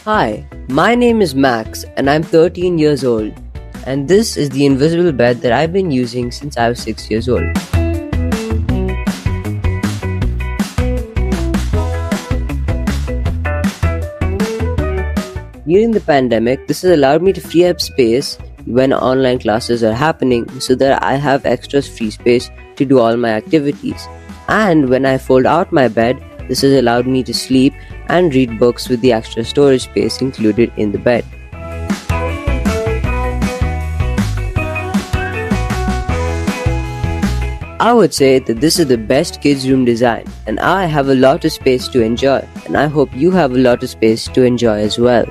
Hi, my name is Max and I'm 13 years old, and this is the invisible bed that I've been using since I was 6 years old. During the pandemic, this has allowed me to free up space when online classes are happening so that I have extra free space to do all my activities. And when I fold out my bed, this has allowed me to sleep and read books with the extra storage space included in the bed. I would say that this is the best kids room design, and I have a lot of space to enjoy, and I hope you have a lot of space to enjoy as well.